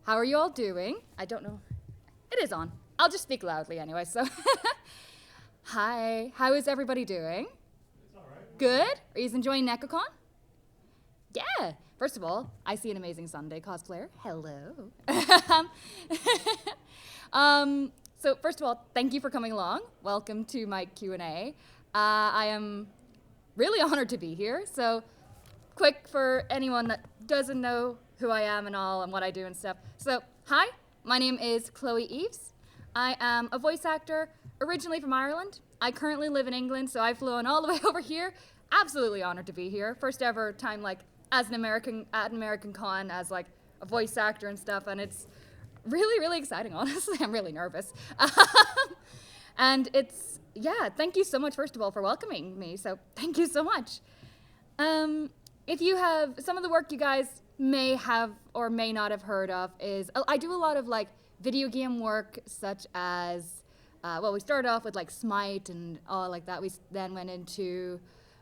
How are you all doing? I don't know. It is on. I'll just speak loudly anyway, so. Hi, how is everybody doing? It's all right. Good? Are you enjoying Nekocon? Yeah. First of all, I see an amazing Sunday cosplayer. Hello. So first of all, thank you for coming along. Welcome to my Q&A. I am really honored to be here. So quick for anyone that doesn't know who I am and all and what I do and stuff. So hi, my name is Chloe Eves. I am a voice actor originally from Ireland. I currently live in England, so I've flown all the way over here. Absolutely honored to be here. First ever time like as an American at an American con as like a voice actor and stuff, and it's really, really exciting, honestly. I'm really nervous. And it's, yeah, thank you so much, first of all, for welcoming me. So thank you so much. If you have, some of the work you guys may have or may not have heard of is, I do a lot of like video game work such as, well, we started off with like Smite and all like that. We then went into,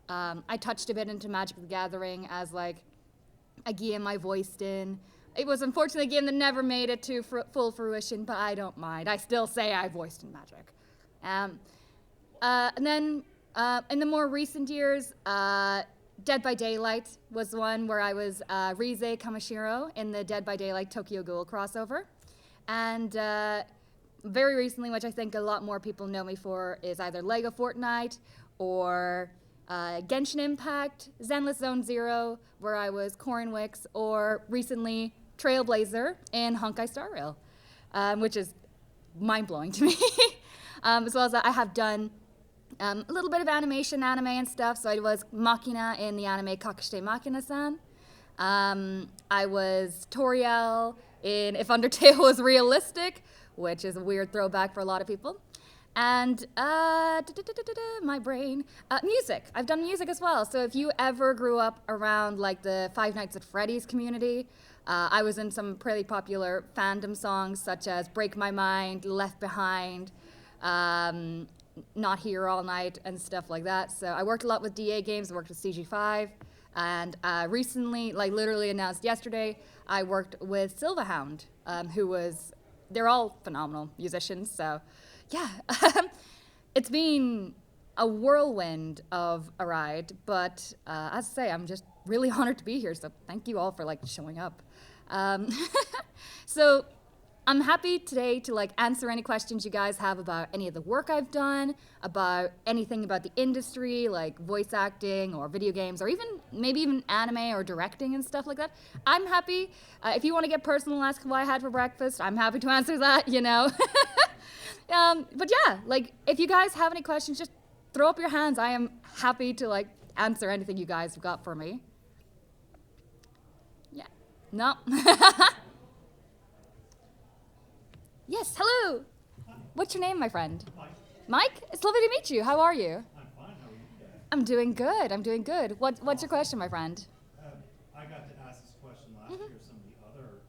I touched a bit into Magic the Gathering as like a game I voiced in. It was unfortunately a game that never made it to full fruition, but I don't mind. I still say I voiced in Magic. And then in the more recent years, Dead by Daylight was one where I was Rize Kamashiro in the Dead by Daylight Tokyo Ghoul crossover. And very recently, which I think a lot more people know me for, is either Lego Fortnite or Genshin Impact, Zenless Zone Zero, where I was Cornwix, or recently Trailblazer in Honkai Star Rail, which is mind-blowing to me. As well as I have done a little bit of anime and stuff. So I was Machina in the anime Kakashite Machina-san. I was Toriel in If Undertale Was Realistic, which is a weird throwback for a lot of people. And my brain. Music. I've done music as well. So if you ever grew up around like the Five Nights at Freddy's community, I was in some pretty popular fandom songs such as Break My Mind, Left Behind, Not Here All Night, and stuff like that. So I worked a lot with DA Games, I worked with CG5, and recently, like literally announced yesterday, I worked with Silverhound, they're all phenomenal musicians, so yeah. It's been a whirlwind of a ride, but as I say, I'm just really honored to be here, so thank you all for like showing up. So I'm happy today to like answer any questions you guys have about any of the work I've done, about anything about the industry, like voice acting or video games, or maybe even anime or directing and stuff like that. I'm happy. If you want to get personal and ask what I had for breakfast, I'm happy to answer that, you know. But yeah, like if you guys have any questions, just throw up your hands. I am happy to like answer anything you guys have got for me. Yeah. No. Yes, hello. Hi. What's your name, my friend? Mike. Mike? It's lovely to meet you. How are you? I'm fine. How are you today? I'm doing good. I'm doing good. What's your question, my friend? I got to ask this question last year. Some of the other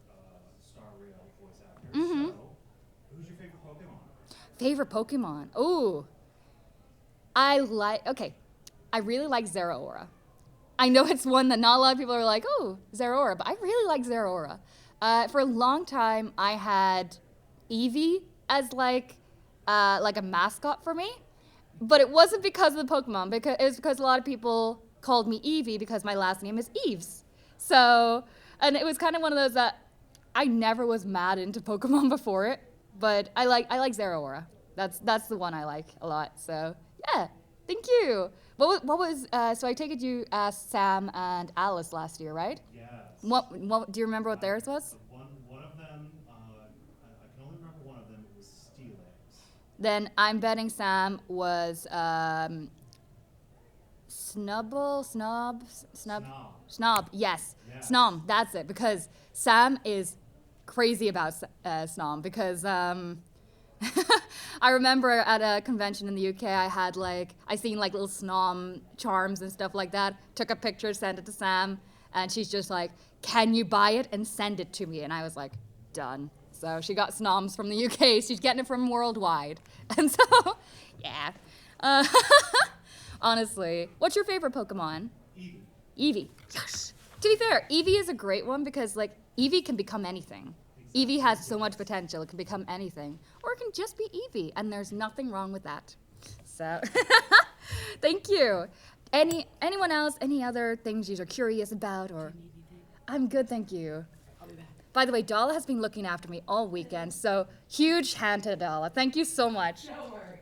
Star Rail voice actors. Mhm. So, who's your favorite Pokemon? Favorite Pokemon? Ooh. Okay. I really like Zeraora. I know it's one that not a lot of people are like, oh, Zeraora, but I really like Zeraora. For a long time, I had Eevee as like a mascot for me, but it wasn't because of the Pokemon. It was because a lot of people called me Eevee because my last name is Eves. So, and it was kind of one of those that I never was mad into Pokemon before it, but I like Zeraora. That's the one I like a lot. So yeah, thank you. What was so I take it you asked Sam and Alice last year, right? Yes. What do you remember what theirs was? One of them, I can only remember one of them. It was Steelix. Then I'm betting Sam was Snob. Yes, Yes. Snom. That's it. Because Sam is crazy about Snom. Because I remember at a convention in the UK, I seen like little Snom charms and stuff like that. Took a picture, sent it to Sam, and she's just like, "Can you buy it and send it to me?" And I was like, "Done." So she got Snoms from the UK. She's getting it from worldwide. And so, yeah. Honestly, what's your favorite Pokemon? Eevee. Eevee. Yes. To be fair, Eevee is a great one because like Eevee can become anything. Evie has so much potential. It can become anything. Or it can just be Evie, and there's nothing wrong with that. So, thank you. Anyone else, any other things you're curious about? Or I'm good, thank you. I'll be back. By the way, Dala has been looking after me all weekend, so huge hand to Dala. Thank you so much. Don't worry.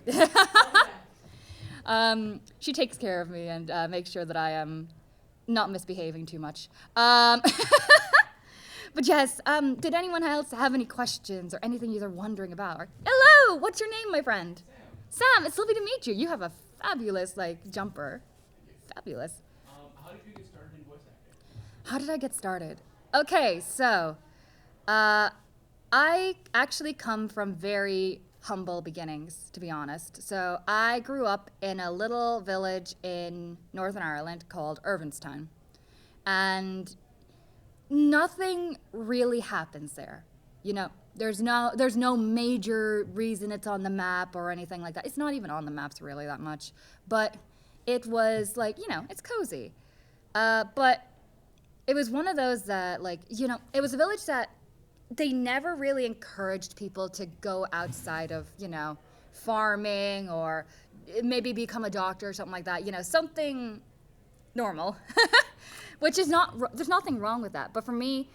I'll be back. She takes care of me and makes sure that I am not misbehaving too much. But yes, did anyone else have any questions or anything you're wondering about? Or, hello, what's your name, my friend? Sam, it's lovely to meet you. You have a fabulous, jumper. Fabulous. How did you get started in voice acting? How did I get started? Okay, so I actually come from very humble beginnings, to be honest. So I grew up in a little village in Northern Ireland called Irvinstown. And nothing really happens there. There's no major reason it's on the map or anything like that. It's not even on the maps really that much. But it was it's cozy. But it was one of those that it was a village that they never really encouraged people to go outside of, farming or maybe become a doctor or something like that, something normal, which is there's nothing wrong with that. But for me,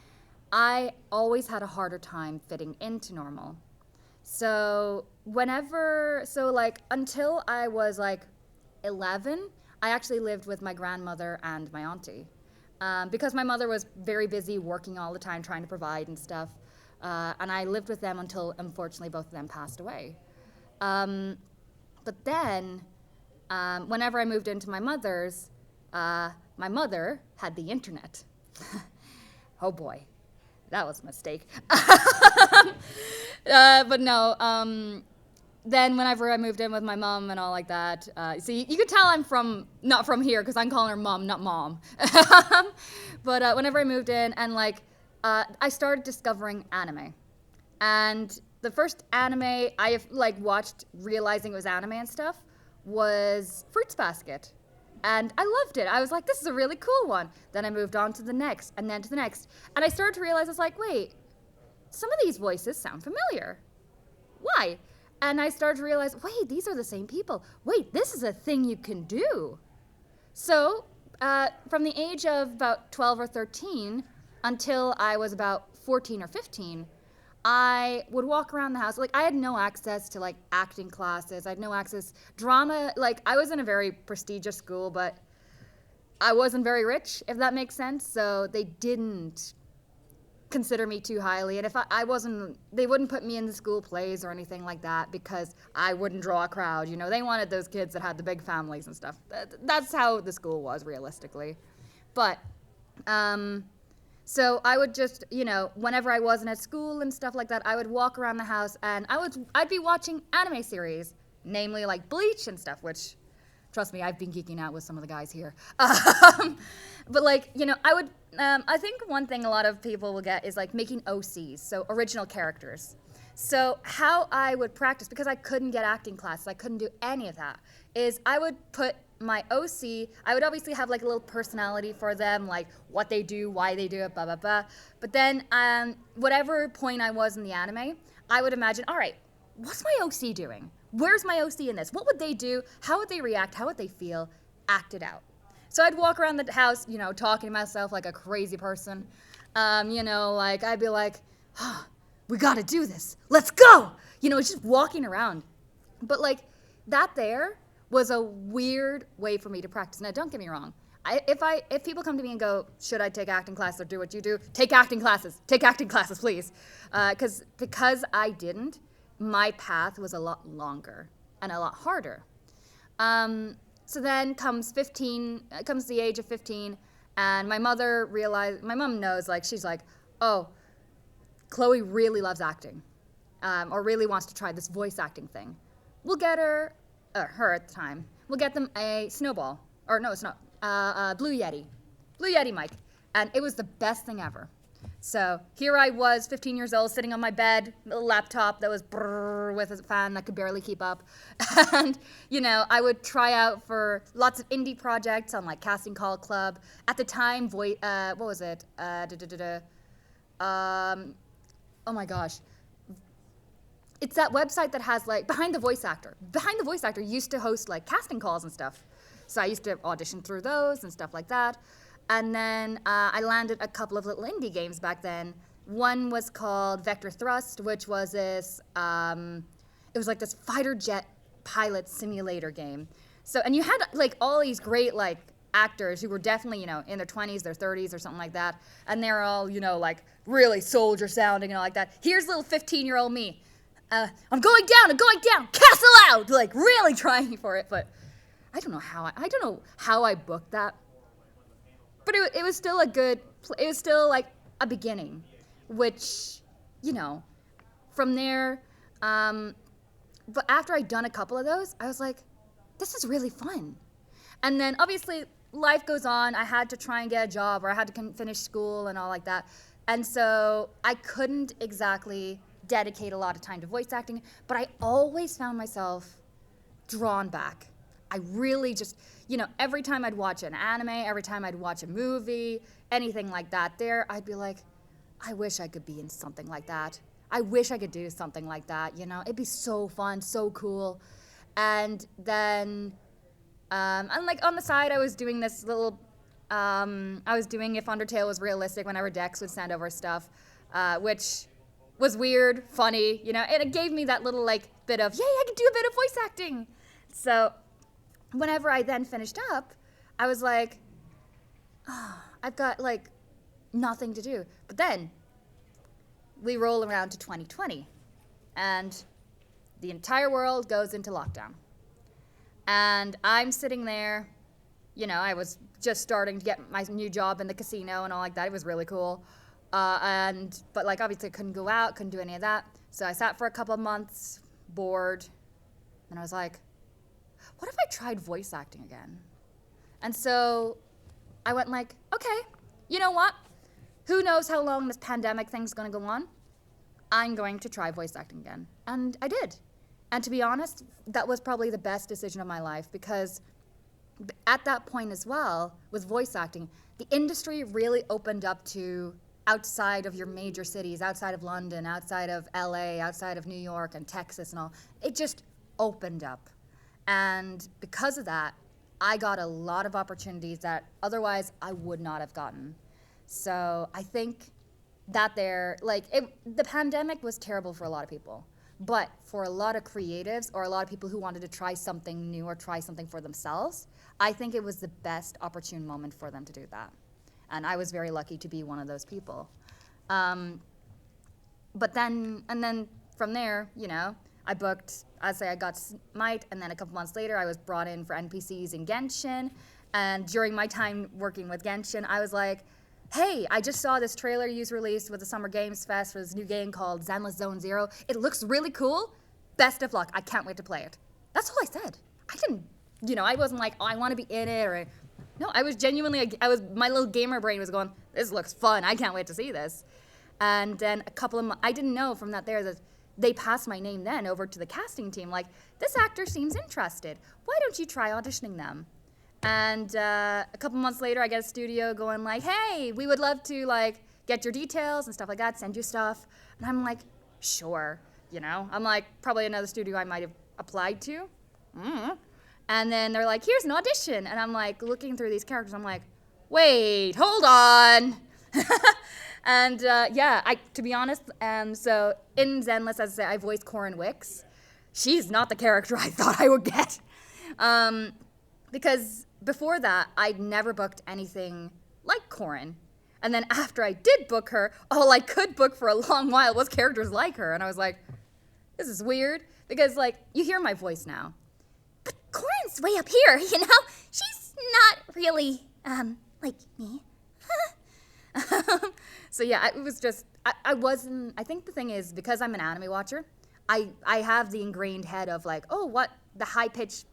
I always had a harder time fitting into normal. So until I was 11, I actually lived with my grandmother and my auntie. Because my mother was very busy working all the time, trying to provide and stuff. And I lived with them until, unfortunately, both of them passed away. But then, whenever I moved into my mother's, my mother had the internet. Oh boy, that was a mistake. But no, then whenever I moved in with my mom and all like that, see, you could tell I'm not from here because I'm calling her mom, not mom. But whenever I moved in and I started discovering anime. And the first anime I watched realizing it was anime and stuff was Fruits Basket. And I loved it. I was like, this is a really cool one. Then I moved on to the next and then to the next. And I started to realize, I was like, wait, some of these voices sound familiar. Why? And I started to realize, wait, these are the same people. Wait, this is a thing you can do. So from the age of about 12 or 13 until I was about 14 or 15, I would walk around the house. I had no access to acting classes. I had no access drama. I was in a very prestigious school, but I wasn't very rich, if that makes sense. So they didn't consider me too highly. And if I wasn't, they wouldn't put me in the school plays or anything like that because I wouldn't draw a crowd. They wanted those kids that had the big families and stuff. That's how the school was, realistically. But so I would just, whenever I wasn't at school and stuff like that, I would walk around the house and I'd be watching anime series, namely Bleach and stuff, which, trust me, I've been geeking out with some of the guys here. But I would, I think one thing a lot of people will get is making OCs, so original characters. So how I would practice, because I couldn't get acting classes, I couldn't do any of that, is I would put my OC, I would obviously have a little personality for them, what they do, why they do it, blah, blah, blah. But then whatever point I was in the anime, I would imagine, all right, what's my OC doing? Where's my OC in this? What would they do? How would they react? How would they feel? Act it out. So I'd walk around the house, talking to myself like a crazy person. I'd be like, oh, we gotta do this. Let's go. It's just walking around. But that there was a weird way for me to practice. Now, don't get me wrong. If people come to me and go, should I take acting classes or do what you do? Take acting classes. Take acting classes, please. Because I didn't, my path was a lot longer and a lot harder. So then comes the age of 15, and my mom knows, she's like, oh, Chloe really loves acting, or really wants to try this voice acting thing. We'll get her at the time, we'll get them a snowball, or no, it's not, Blue Yeti mic, and it was the best thing ever. So here I was, 15 years old, sitting on my bed, a laptop that was brrr with a fan that could barely keep up. And, I would try out for lots of indie projects on Casting Call Club. At the time, what was it? Oh oh my gosh. It's that website that has like Behind the Voice Actor. Behind the Voice Actor used to host like casting calls and stuff. So I used to audition through those and stuff like that. And then I landed a couple of little indie games back then. One was called Vector Thrust, which was this, it was like this fighter jet pilot simulator game. So, and you had like all these great like actors who were definitely, in their 20s, their 30s or something like that. And they're all, like really soldier sounding and all like that. Here's little 15-year-old me. I'm going down, castle out! Like really trying for it, but I don't know how I booked that. But it was still it was still like a beginning, which, from there, but after I'd done a couple of those, I was like, this is really fun. And then obviously life goes on. I had to try and get a job, or I had to finish school and all like that. And so I couldn't exactly dedicate a lot of time to voice acting, but I always found myself drawn back. I really just, every time I'd watch an anime, every time I'd watch a movie, anything like that I'd be like, I wish I could be in something like that. I wish I could do something like that, It'd be so fun, so cool. And then, and like on the side, I was doing this little, I was doing If Undertale Was Realistic whenever Dex would send over stuff, which was weird, funny, and it gave me that little like bit of, yay, I can do a bit of voice acting. So whenever I then finished up, I was like, oh, I've got like nothing to do. But then we roll around to 2020 and the entire world goes into lockdown. And I'm sitting there, I was just starting to get my new job in the casino and all like that. It was really cool. But like obviously I couldn't go out, couldn't do any of that. So I sat for a couple of months, bored, and I was like, what if I tried voice acting again? And so I went like, okay, you know what? Who knows how long this pandemic thing's gonna go on? I'm going to try voice acting again. And I did. And to be honest, that was probably the best decision of my life, because at that point as well, with voice acting, the industry really opened up to outside of your major cities, outside of London, outside of LA, outside of New York and Texas and all. It just opened up. And because of that, I got a lot of opportunities that otherwise I would not have gotten. So I think that the pandemic was terrible for a lot of people. But for a lot of creatives or a lot of people who wanted to try something new or try something for themselves, I think it was the best opportune moment for them to do that. And I was very lucky to be one of those people. But then from there, I booked, I got Smite, and then a couple months later, I was brought in for NPCs in Genshin. And during my time working with Genshin, I was like, hey, I just saw this trailer you released with the Summer Games Fest for this new game called Zenless Zone Zero. It looks really cool. Best of luck. I can't wait to play it. That's all I said. I didn't, I wasn't like, oh, I want to be in it, or no, I was genuinely, my little gamer brain was going, this looks fun. I can't wait to see this. And then a couple of months, I didn't know from that they passed my name then over to the casting team, like, this actor seems interested. Why don't you try auditioning them? And a couple months later, I get a studio going like, hey, we would love to like get your details and stuff like that, send you stuff. And I'm like, sure, I'm like, probably another studio I might have applied to. And then they're like, here's an audition. And I'm like, looking through these characters, I'm like, wait, hold on. And to be honest, so in Zenless, as I say, I voiced Corin Wicks. She's not the character I thought I would get. Because before that, I'd never booked anything like Corin. And then after I did book her, all I could book for a long while was characters like her. And I was like, this is weird. Because, like, you hear my voice now. But Corin's way up here, She's not really, like me. So, yeah, it was just, I think the thing is, because I'm an anime watcher, I have the ingrained head of, like, oh, what the high-pitched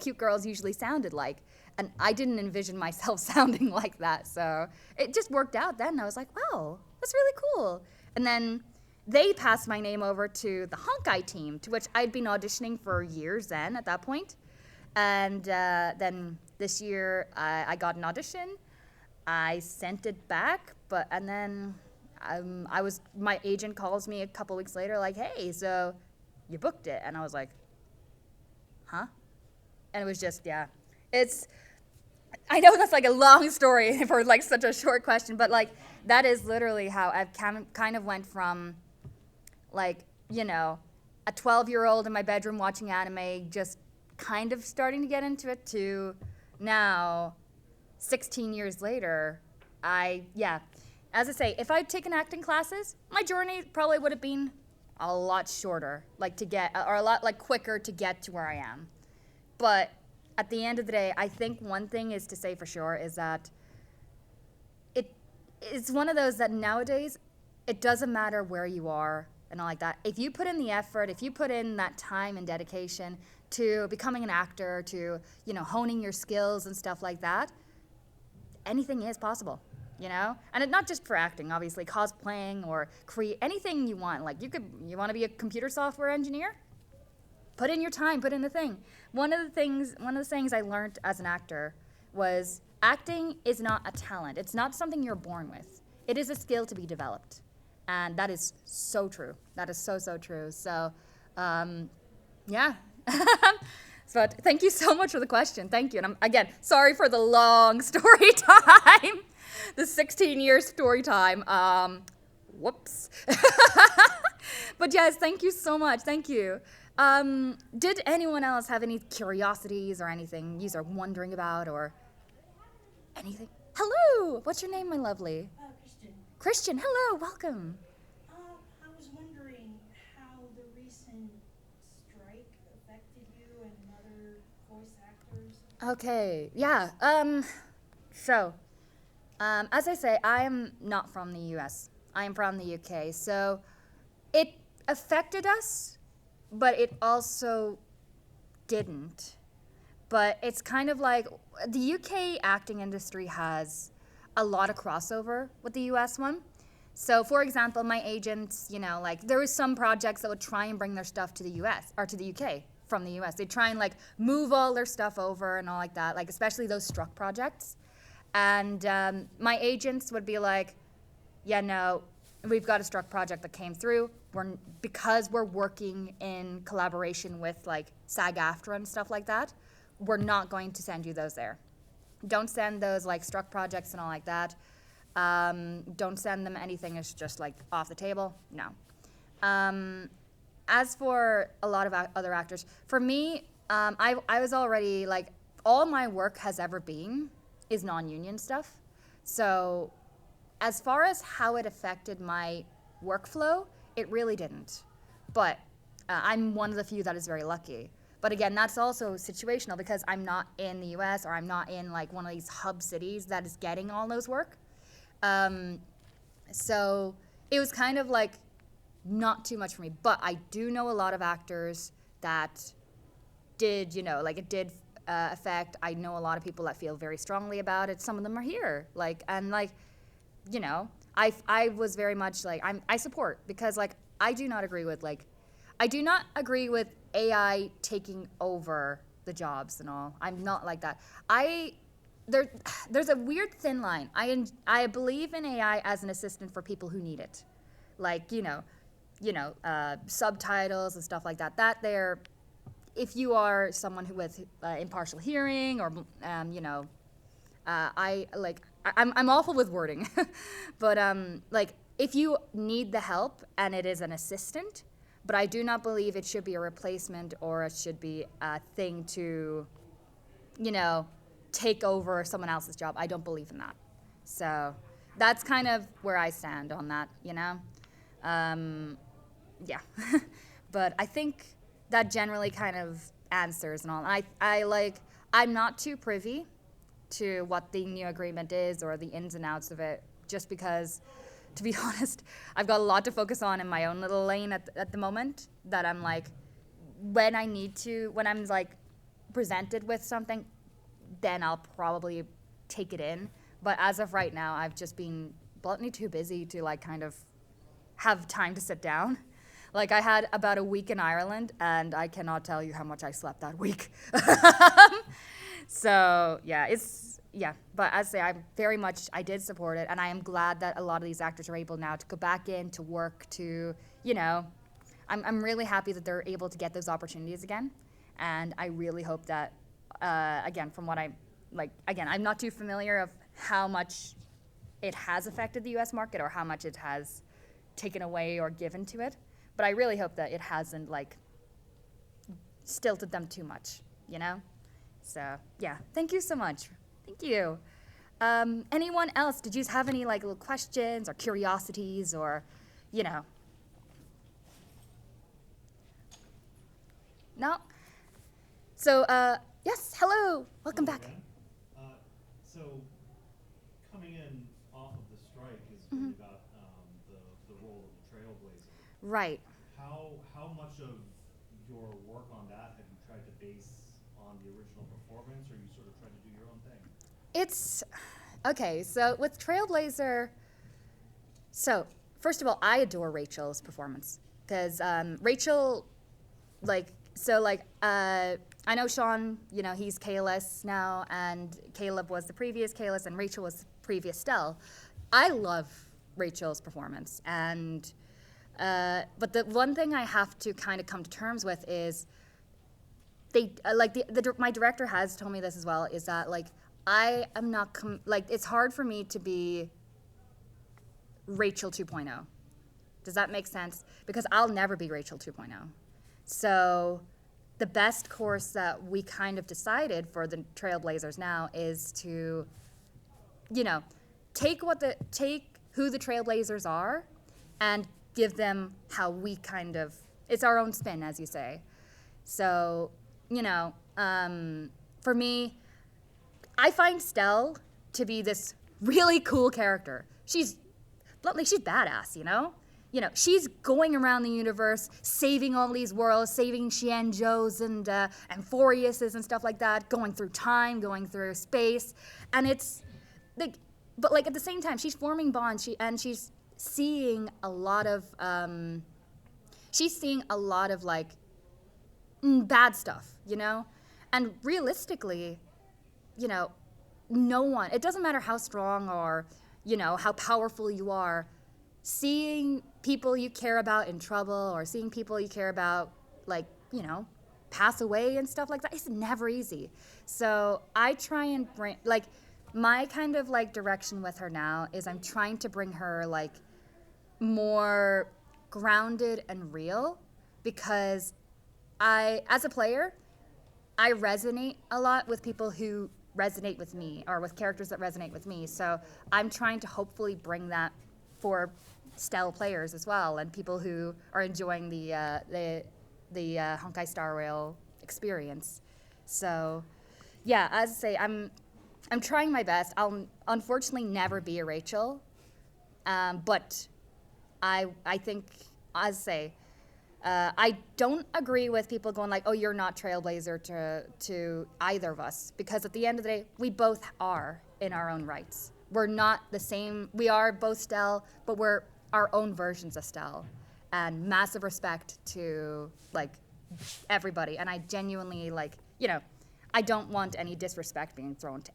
cute girls usually sounded like. And I didn't envision myself sounding like that. So it just worked out then. I was like, wow, that's really cool. And then they passed my name over to the Honkai team, to which I'd been auditioning for years then at that point. And then this year I got an audition. I sent it back, and then my agent calls me a couple weeks later, like, hey, so you booked it. And I was like, huh? And it was just, yeah. I know that's like a long story for like such a short question, but like that is literally how I've kind of went from like, a 12-year-old in my bedroom watching anime, just kind of starting to get into it, to now, 16 years later, as I say, if I'd taken acting classes, my journey probably would have been a lot shorter, or a lot like quicker to get to where I am. But at the end of the day, I think one thing is to say for sure is that it's one of those that nowadays, it doesn't matter where you are and all like that. If you put in the effort, if you put in that time and dedication to becoming an actor, to, honing your skills and stuff like that, anything is possible, And not just for acting, obviously, cosplaying or create anything you want. Like you want to be a computer software engineer? Put in your time, put in the thing. One of the things I learned as an actor was acting is not a talent. It's not something you're born with. It is a skill to be developed. And that is so true. That is so, so true. So, yeah. But thank you so much for the question. Thank you. And again, sorry for the long story time. The 16-year story time. Whoops. But yes, thank you so much. Thank you. Did anyone else have any curiosities or anything you are wondering about or anything? Hello. What's your name, my lovely? Christian. Christian, hello. Welcome. I was wondering how the recent strike affected you and other voice actors. Okay. Yeah. As I say, I am not from the US. I am from the UK. So it affected us, but it also didn't. But it's kind of like the UK acting industry has a lot of crossover with the US one. So, for example, my agents, there was some projects that would try and bring their stuff to the US or to the UK from the US. They'd try and move all their stuff over and all like that, especially those struck projects. And my agents would be like, yeah, no, we've got a struck project that came through. Because we're working in collaboration with SAG-AFTRA and stuff like that, we're not going to send you those there. Don't send those struck projects and all like that. Don't send them anything that's just off the table. No. As for a lot of other actors, for me, I was already all my work has ever been is non-union stuff. So as far as how it affected my workflow, it really didn't. But I'm one of the few that is very lucky. But again, that's also situational because I'm not in the US or I'm not in one of these hub cities that is getting all those work. So it was kind of not too much for me. But I do know a lot of actors that did, it did affect. I know a lot of people that feel very strongly about it. Some of them are here. I was very much I support because I do not agree with AI taking over the jobs and all. I'm not like that. There's a weird thin line. I believe in AI as an assistant for people who need it, subtitles and stuff like that. That there, if you are someone who with impartial hearing or I'm awful with wording, but if you need the help and it is an assistant, but I do not believe it should be a replacement or it should be a thing to, take over someone else's job. I don't believe in that. So that's kind of where I stand on that, yeah. But I think that generally kind of answers and all. I'm not too privy to what the new agreement is or the ins and outs of it, just because, to be honest, I've got a lot to focus on in my own little lane at the moment that I'm when I'm presented with something, then I'll probably take it in. But as of right now, I've just been bluntly too busy to kind of have time to sit down. I had about a week in Ireland, and I cannot tell you how much I slept that week. So yeah, yeah, but as I say, I did support it, and I am glad that a lot of these actors are able now to go back in to work to, you know, I'm really happy that they're able to get those opportunities again, and I really hope that, again, from what I'm not too familiar of how much it has affected the U.S. market or how much it has taken away or given to it, but I really hope that it hasn't like stilted them too much, you know? So yeah, thank you so much. Thank you. Anyone else? Did you have any like little questions or curiosities or, you know? No? So, yes, hello. Welcome Hello back. again. So, coming in off of the strike is really about the role of the trailblazer. Right. How much of your work on that have you tried to base on the original performance, or you sort of tried to do your own thing? It's okay. So with Trailblazer, so first of all, I adore Rachel's performance because Rachel, I know Sean. You know, he's Kalis now, and Caleb was the previous Kalis, and Rachel was the previous Stell. I love Rachel's performance, and but the one thing I have to kind of come to terms with is they my director has told me this as well, is that like I am not it's hard for me to be Rachel 2.0. Does that make sense? Because I'll never be Rachel 2.0. So the best course that we kind of decided for the Trailblazers now is to, you know, take who the Trailblazers are and give them how we kind of, it's our own spin, as you say. So, you know, for me, I find Stell to be this really cool character. She's badass, you know? You know, she's going around the universe, saving all these worlds, saving Xianzhous and Foriuses and stuff like that, going through time, going through space, and it's like, but like at the same time, she's forming bonds. She's seeing a lot of like bad stuff, you know, and realistically, you know, no one. It doesn't matter how strong or, you know, how powerful you are. Seeing people you care about in trouble or seeing people you care about, like, you know, pass away and stuff like that, it's never easy. So I try and bring, like, my kind of, like, direction with her now is I'm trying to bring her, like, more grounded and real because as a player, I resonate a lot with people who resonate with me or with characters that resonate with me. So I'm trying to hopefully bring that for Stell players as well and people who are enjoying the Honkai Star Rail experience. So, yeah, as I say, I'm trying my best. I'll unfortunately never be a Rachel, but I think, as I say, I don't agree with people going like, oh, you're not Trailblazer to either of us, because at the end of the day, we both are in our own rights. We're not the same. We are both Stell, but we're our own versions of Stell. And massive respect to, like, everybody. And I genuinely, like, you know, I don't want any disrespect being thrown to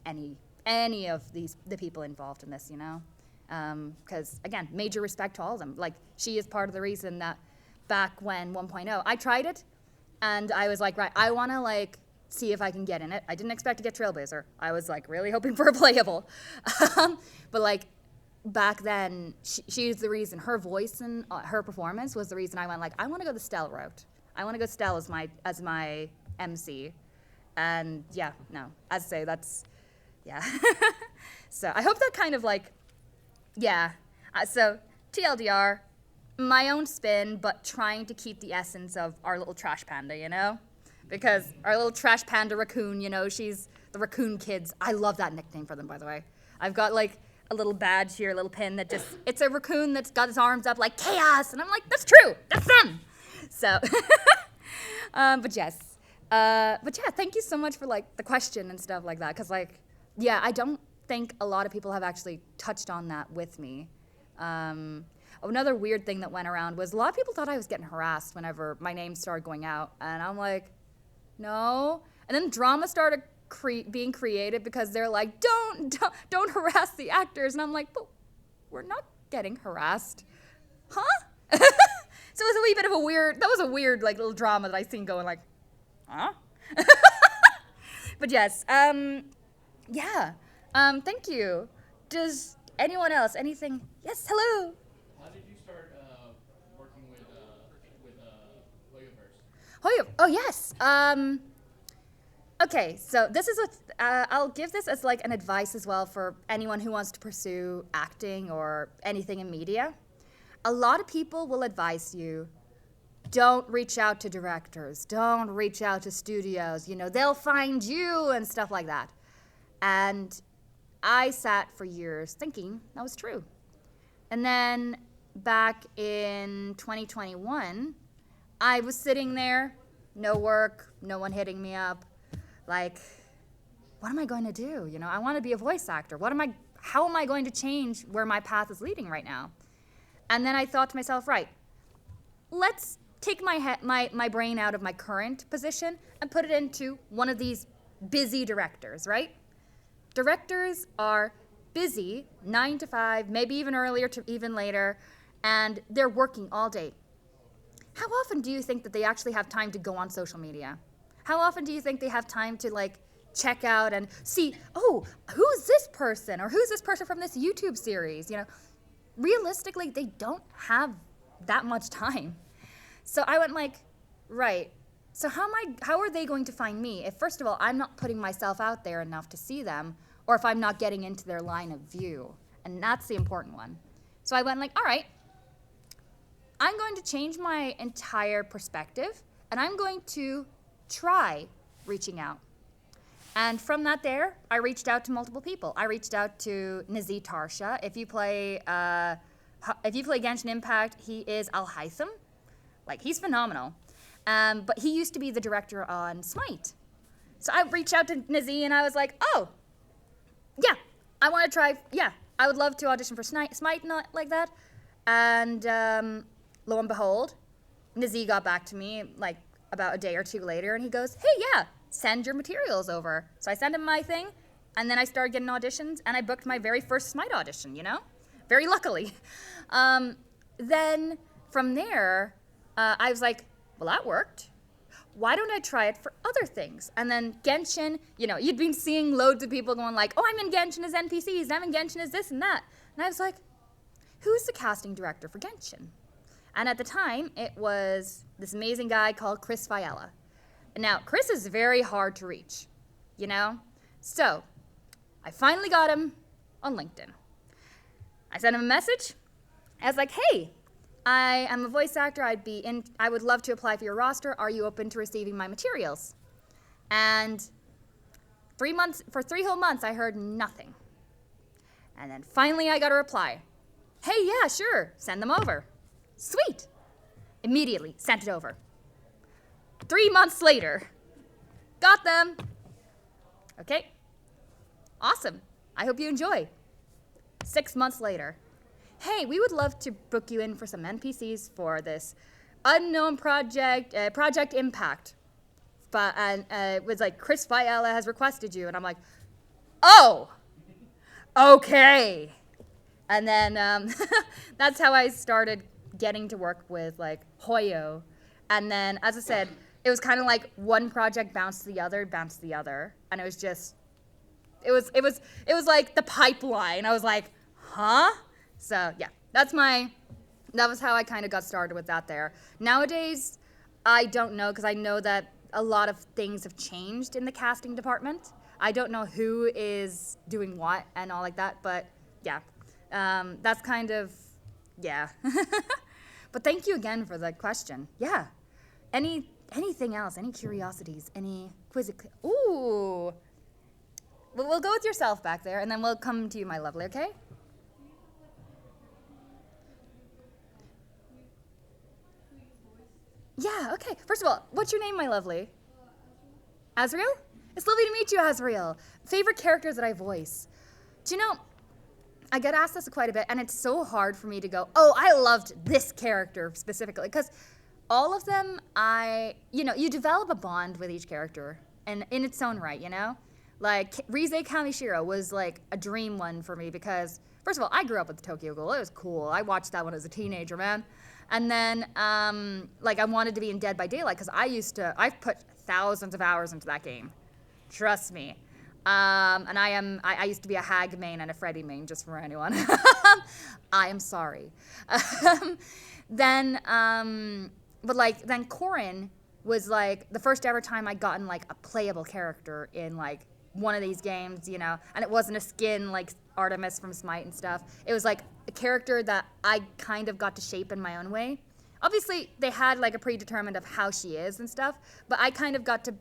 any of the people involved in this, you know? Because, again, major respect to all of them. Like, she is part of the reason that back when 1.0, I tried it, and I was like, right, I want to, like, see if I can get in it. I didn't expect to get Trailblazer. I was, like, really hoping for a playable. But, like, back then, she's the reason. Her voice and her performance was the reason I went, like, I want to go the Stell route. I want to go Stell as my MC. And, yeah, no. As I say, that's, yeah. So I hope that kind of, like, yeah. So TLDR, my own spin, but trying to keep the essence of our little trash panda, you know? Because our little trash panda raccoon, you know, she's the raccoon kids. I love that nickname for them, by the way. I've got, like, a little badge here, a little pin that just, it's a raccoon that's got his arms up like chaos. And I'm like, that's true. That's them. So, but yes. But yeah, thank you so much for, like, the question and stuff like that. Because, like, yeah, I don't think a lot of people have actually touched on that with me. Another weird thing that went around was a lot of people thought I was getting harassed whenever my name started going out. And I'm like, no. And then drama started being creative because they're like, don't harass the actors. And I'm like, but we're not getting harassed. Huh? So it was a wee bit of that was a weird like little drama that I seen going like, huh? But yes, yeah. Thank you. Does anyone else, anything? Yes, hello. How did you start working with Hoyoverse? Hoyo, oh yes. Okay, so this is I'll give this as like an advice as well for anyone who wants to pursue acting or anything in media. A lot of people will advise you, don't reach out to directors, don't reach out to studios, they'll find you and stuff like that. And I sat for years thinking that was true. And then back in 2021, I was sitting there, no work, no one hitting me up, like, what am I going to do? I want to be a voice actor. How am I going to change where my path is leading right now? And then I thought to myself, right, let's take my brain out of my current position and put it into one of these busy directors, right? Directors are busy 9 to 5, maybe even earlier to even later, and they're working all day. How often do you think that they actually have time to go on social media? How often do you think they have time to like check out and see, oh, who's this person or who's this person from this YouTube series? Realistically, they don't have that much time. So I went like, right, so how are they going to find me if, first of all, I'm not putting myself out there enough to see them, or if I'm not getting into their line of view? And that's the important one. So I went like, all right, I'm going to change my entire perspective, and I'm going to try reaching out. And from that there, I reached out to multiple people. I reached out to Nazi Tarsha. If you play Genshin Impact, he is Al Haytham. Like, he's phenomenal. But he used to be the director on Smite. So I reached out to Nazi and I was like, oh, yeah, I want to try, yeah, I would love to audition for Smite, not like that. And lo and behold, Nazi got back to me like about a day or two later and he goes, hey, yeah, send your materials over. So I sent him my thing and then I started getting auditions and I booked my very first Smite audition, very luckily. Then from there, I was like, well, that worked. Why don't I try it for other things? And then Genshin, you'd been seeing loads of people going like, oh, I'm in Genshin as NPCs, I'm in Genshin as this and that. And I was like, who's the casting director for Genshin? And at the time, it was this amazing guy called Chris Fiala. Now, Chris is very hard to reach, So I finally got him on LinkedIn. I sent him a message. I was like, hey, I am a voice actor. I would love to apply for your roster. Are you open to receiving my materials? And for 3 whole months, I heard nothing. And then finally I got a reply. Hey, yeah, sure, send them over. Sweet. Immediately sent it over. 3 months later, got them. Okay, awesome. I hope you enjoy. 6 months later, hey, we would love to book you in for some NPCs for this unknown project, Project Impact. But it was like, Chris Fiala has requested you. And I'm like, oh, okay. And then that's how I started getting to work with like Hoyo. And then, as I said, it was kind of like one project bounced to the other. And it was just, it was like the pipeline. I was like, huh? So yeah, that was how I kind of got started with that there. Nowadays, I don't know, because I know that a lot of things have changed in the casting department. I don't know who is doing what and all like that, but yeah, that's kind of, yeah. But thank you again for the question. Yeah. Anything else? Any curiosities? Any quiz? Ooh. We'll go with yourself back there, and then we'll come to you, my lovely, okay? Yeah, okay. First of all, what's your name, my lovely? Azriel? It's lovely to meet you, Azriel. Favorite characters that I voice? Do you know, I get asked this quite a bit, and it's so hard for me to go, oh, I loved this character specifically, because all of them, you develop a bond with each character, and in its own right, Like Rize Kamishiro was like a dream one for me because first of all, I grew up with the Tokyo Ghoul. It was cool. I watched that one as a teenager, man. And then like I wanted to be in Dead by Daylight because I've put thousands of hours into that game. Trust me. And I used to be a Hag main and a Freddy main, just for anyone. I am sorry. Then Corin was like the first ever time I gotten like a playable character in like one of these games, you know, and it wasn't a skin like Artemis from Smite and stuff. It was like a character that I kind of got to shape in my own way. Obviously, they had like a predetermined of how she is and stuff, but I kind of got to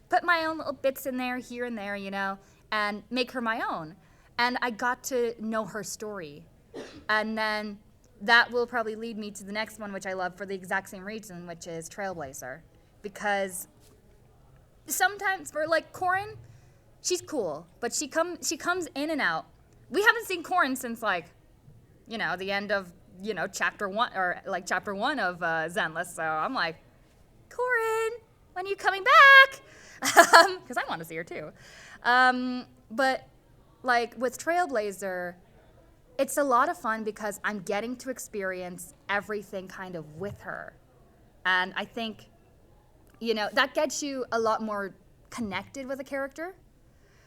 put my own little bits in there, here and there, you know, and make her my own. And I got to know her story. And then that will probably lead me to the next one, which I love for the exact same reason, which is Trailblazer. Because sometimes for like Corin, she's cool, but she comes in and out. We haven't seen Corin since like, you know, the end of, you know, chapter 1 of Zenless. So I'm like, Corin, when are you coming back? Because I want to see her too. But like with Trailblazer, it's a lot of fun because I'm getting to experience everything kind of with her. And I think, you know, that gets you a lot more connected with a character.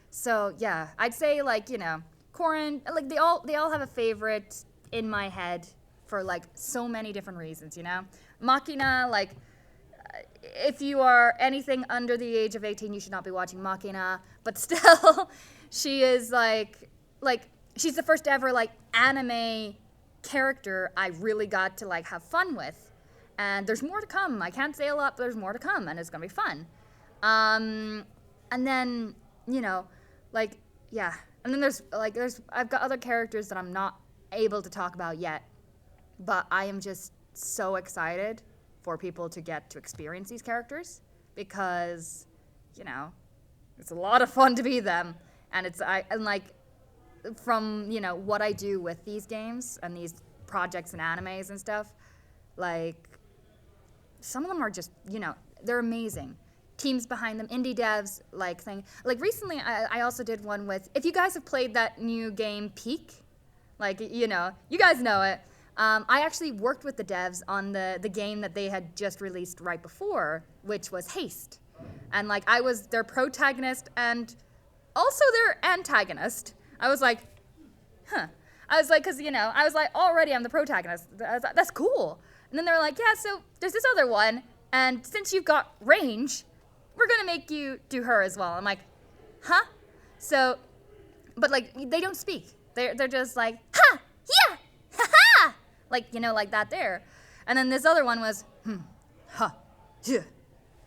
So yeah, I'd say like, you know, Corin, like they all have a favorite in my head for like so many different reasons, you know? Machina, like, if you are anything under the age of 18, you should not be watching Machina. But still, she is like she's the first ever like anime character I really got to like have fun with. And there's more to come. I can't say a lot, but there's more to come, and it's gonna be fun. And then, you know, like, yeah. And then I've got other characters that I'm not able to talk about yet, but I am just so excited for people to get to experience these characters because, you know, it's a lot of fun to be them. And from, you know, what I do with these games and these projects and animes and stuff, like, some of them are just, you know, they're amazing. Teams behind them, indie devs, like thing. Like recently, I also did one with, if you guys have played that new game, Peak, like, you know, you guys know it. I actually worked with the devs on the game that they had just released right before, which was Haste. And like I was their protagonist and also their antagonist. I was like, huh. I was like, because, you know, I was like, already I'm the protagonist. That's cool. And then they were like, yeah, so there's this other one, and since you've got range, we're going to make you do her as well. I'm like, huh? So, but like, they don't speak. They're just like, ha, yeah, ha ha, like, you know, like that there. And then this other one was, ha, yeah.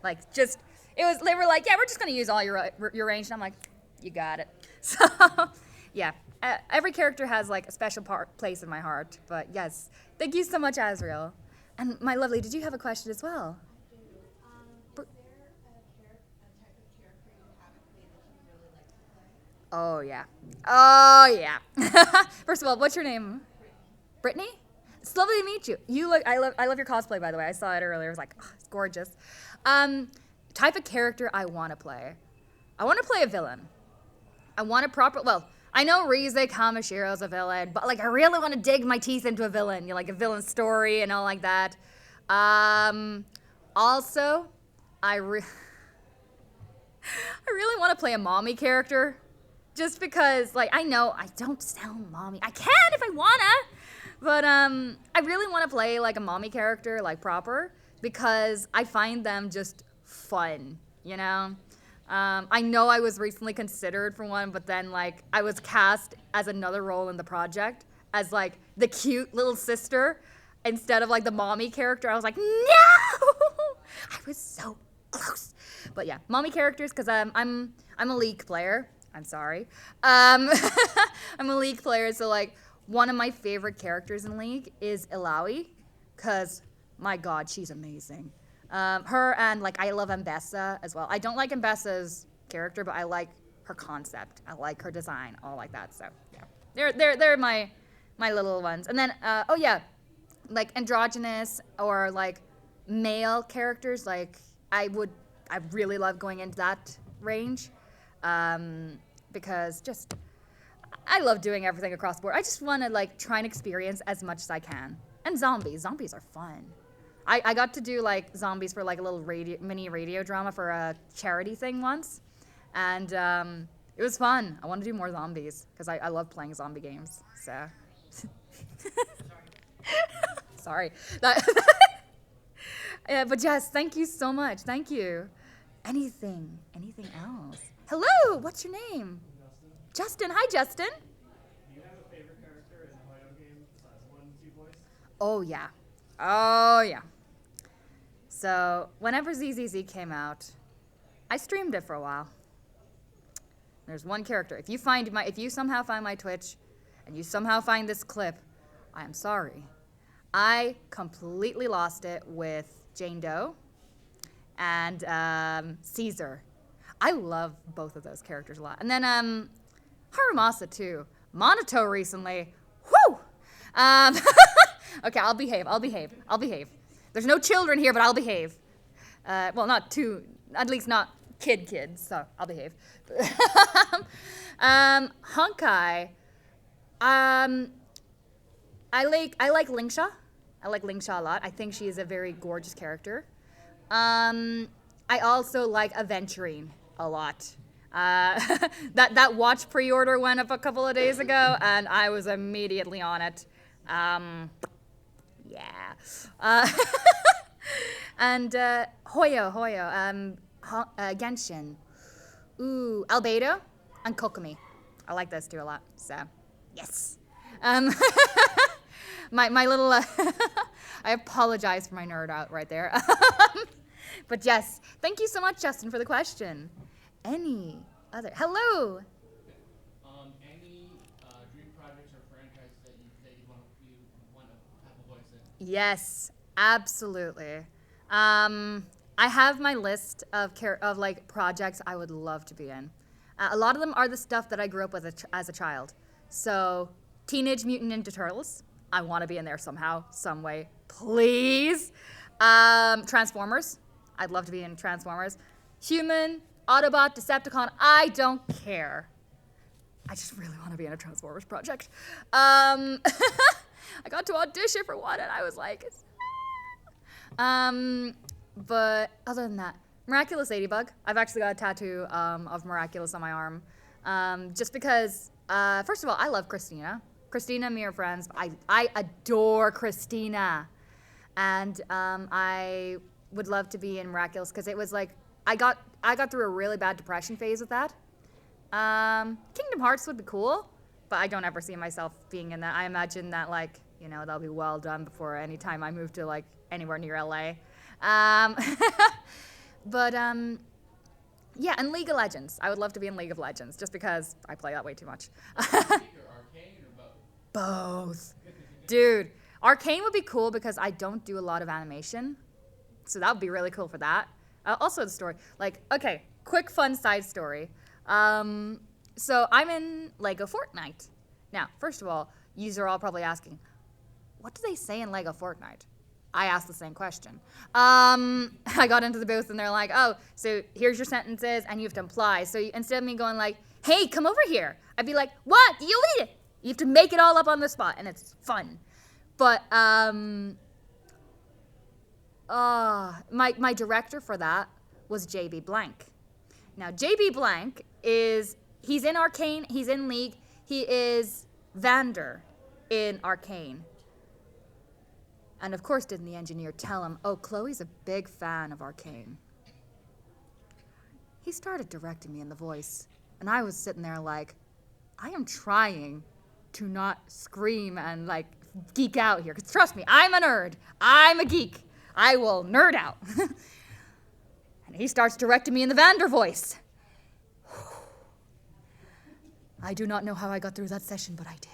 Like, just, they were like, yeah, we're just going to use all your range. And I'm like, you got it. So, yeah, every character has like a special place in my heart. But yes, thank you so much, Azriel. And my lovely, did you have a question as well? I do. Is there a type of character you haven't played that you really like to play? Oh, yeah. Oh, yeah. First of all, what's your name? Brittany? It's lovely to meet you. I love your cosplay, by the way. I saw it earlier. I was like, oh, it's gorgeous. Type of character I want to play. I want to play a villain. I want I know Rize Kamashiro's a villain, but like I really want to dig my teeth into a villain, you know, like a villain story and all like that. Also, I really want to play a mommy character, just because like I know I don't sound mommy. I can if I wanna, but I really want to play like a mommy character, like proper, because I find them just fun, you know. I know I was recently considered for one, but then like I was cast as another role in the project as like the cute little sister instead of like the mommy character. I was like, no! I was so close. But yeah, mommy characters, because I'm a League player. I'm sorry. I'm a League player, so like one of my favorite characters in League is Ilaoi, because my God, she's amazing. Her and like I love Mbessa as well. I don't like Mbessa's character, but I like her concept. I like her design, all like that. So yeah, they're my little ones. And then oh yeah, like androgynous or like male characters. Like I really love going into that range. because just I love doing everything across the board. I just want to like try and experience as much as I can. And zombies are fun. I got to do like zombies for like a little mini radio drama for a charity thing once, and it was fun. I want to do more zombies because I love playing zombie games. So sorry. But Jess, thank you so much. Thank you. Anything else? Hello, what's your name? Justin. Hi, Justin. Do you have a favorite character in a video game besides the ones you voiced? Oh yeah. So whenever ZZZ came out, I streamed it for a while. There's one character. If you somehow find my Twitch, and you somehow find this clip, I am sorry. I completely lost it with Jane Doe and Caesar. I love both of those characters a lot. And then Harumasa too. Monato recently. Whoo! Okay, I'll behave. There's no children here, but I'll behave. Well, not too, at least not kids, so I'll behave. Honkai. I like Lingsha. I like Lingsha a lot. I think she is a very gorgeous character. I also like Aventurine a lot. That watch pre-order went up a couple of days ago, and I was immediately on it. Yeah. And Hoyo, Genshin. Ooh, Albedo and Kokomi. I like those two a lot, so yes. My little, I apologize for my nerd out right there. But yes, thank you so much, Justin, for the question. Any other, hello. Any dream projects or franchises that you want to have a voice in? Yes, absolutely. I have my list of like projects I would love to be in. A lot of them are the stuff that I grew up with as a child. So, Teenage Mutant Ninja Turtles. I want to be in there somehow, some way, please. Transformers. I'd love to be in Transformers. Human, Autobot, Decepticon. I don't care. I just really want to be in a Transformers project. I got to audition for one, and I was like, but other than that, Miraculous Ladybug. I've actually got a tattoo of Miraculous on my arm. Just because, first of all, I love Christina. Christina and me are friends. I adore Christina. And I would love to be in Miraculous because it was like, I got through a really bad depression phase with that. Kingdom Hearts would be cool, but I don't ever see myself being in that. I imagine that, like, you know, that'll be well done before any time I move to, like, anywhere near LA. But, yeah, and League of Legends. I would love to be in League of Legends, just because I play that way too much. Arcane or both? Both. Dude, Arcane would be cool because I don't do a lot of animation. So that would be really cool for that. Also the story. Like, okay, quick fun side story. So I'm in Lego Fortnite. Now, first of all, yous are all probably asking, what do they say in Lego Fortnite? I asked the same question. I got into the booth and they're like, oh, so here's your sentences and you have to imply. So instead of me going like, hey, come over here, I'd be like, what? You have to make it all up on the spot and it's fun. But my director for that was JB Blank. Now, JB Blank he's in Arcane, he's in League, he is Vander in Arcane. And of course, didn't the engineer tell him, oh, Chloe's a big fan of Arcane. He started directing me in the voice, and I was sitting there like, I am trying to not scream and like geek out here, because trust me, I'm a nerd. I'm a geek. I will nerd out. And he starts directing me in the Vander voice. I do not know how I got through that session, but I did.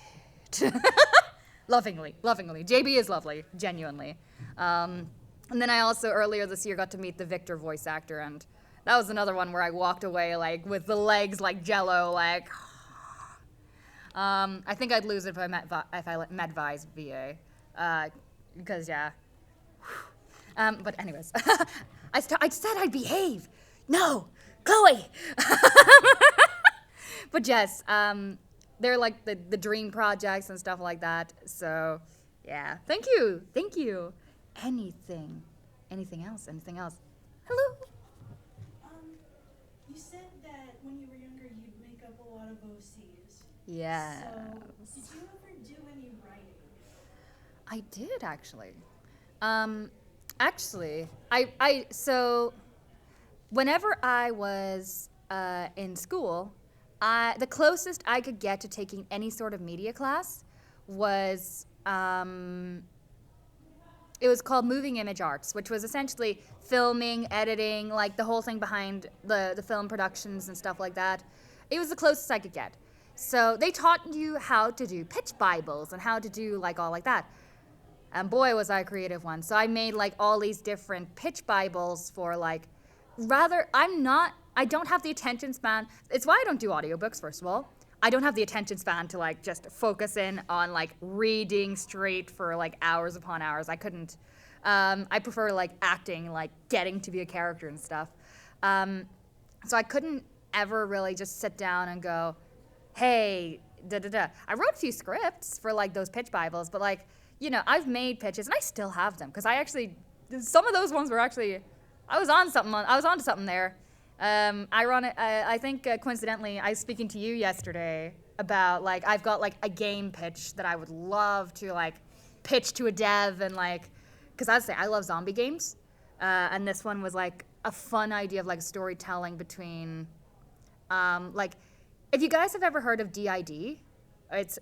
Lovingly. JB is lovely, genuinely. And then I also, earlier this year, got to meet the Victor voice actor, and that was another one where I walked away, like, with the legs like jello, like... I think I'd lose it if I met Vi's VA. Because, yeah. But anyways. I said I'd behave. No! Chloe! But yes, they're like the dream projects and stuff like that. So yeah, thank you. Anything else? Hello. You said that when you were younger, you'd make up a lot of OCs. Yeah. So, did you ever do any writing? I did actually. So whenever I was in school, the closest I could get to taking any sort of media class was it was called Moving Image Arts, which was essentially filming, editing, like the whole thing behind the film productions and stuff like that. It was the closest I could get. So they taught you how to do pitch Bibles and how to do like all like that. And boy, was I a creative one. So I made like all these different pitch Bibles for like, I don't have the attention span. It's why I don't do audiobooks, first of all. I don't have the attention span to like just focus in on like reading straight for like hours upon hours. I couldn't. I prefer like acting, like getting to be a character and stuff. So I couldn't ever really just sit down and go, hey, da-da-da. I wrote a few scripts for like those pitch Bibles, but like, you know, I've made pitches and I still have them because some of those ones were actually, I was onto something there. I think coincidentally, I was speaking to you yesterday about like, I've got like a game pitch that I would love to like pitch to a dev and like, because I'd say I love zombie games. And this one was like a fun idea of like storytelling between, like, if you guys have ever heard of DID,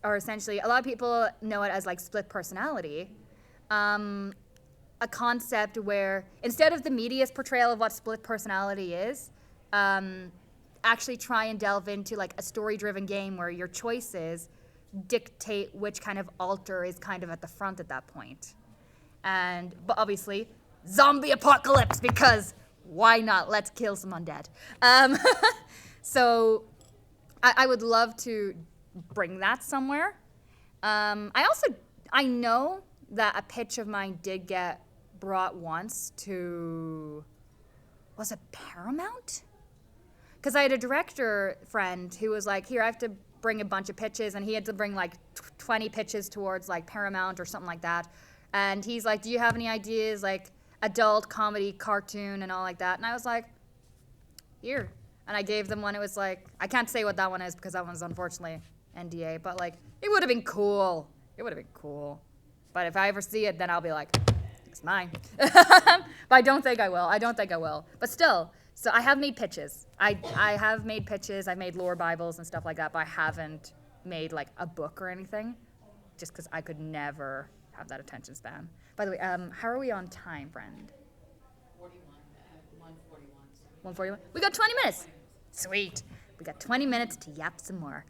or essentially, a lot of people know it as like split personality, a concept where instead of the media's portrayal of what split personality is, actually try and delve into like a story-driven game where your choices dictate which kind of alter is kind of at the front at that point. But obviously, zombie apocalypse, because why not? Let's kill some undead. So I would love to bring that somewhere. I know that a pitch of mine did get brought once to, was it Paramount? Because I had a director friend who was like, here, I have to bring a bunch of pitches, and he had to bring like 20 pitches towards like Paramount or something like that. And he's like, do you have any ideas, like adult comedy, cartoon, and all like that? And I was like, here. And I gave them one. It was like, I can't say what that one is because that one's unfortunately NDA, but like, it would have been cool. But if I ever see it, then I'll be like, it's mine. But I don't think I will. But still, so I have made pitches. I have made pitches. I've made lore Bibles and stuff like that, but I haven't made like a book or anything, just because I could never have that attention span. By the way, how are we on time, friend? 41, 141. 141? We got 20 minutes. Sweet. We got 20 minutes to yap some more.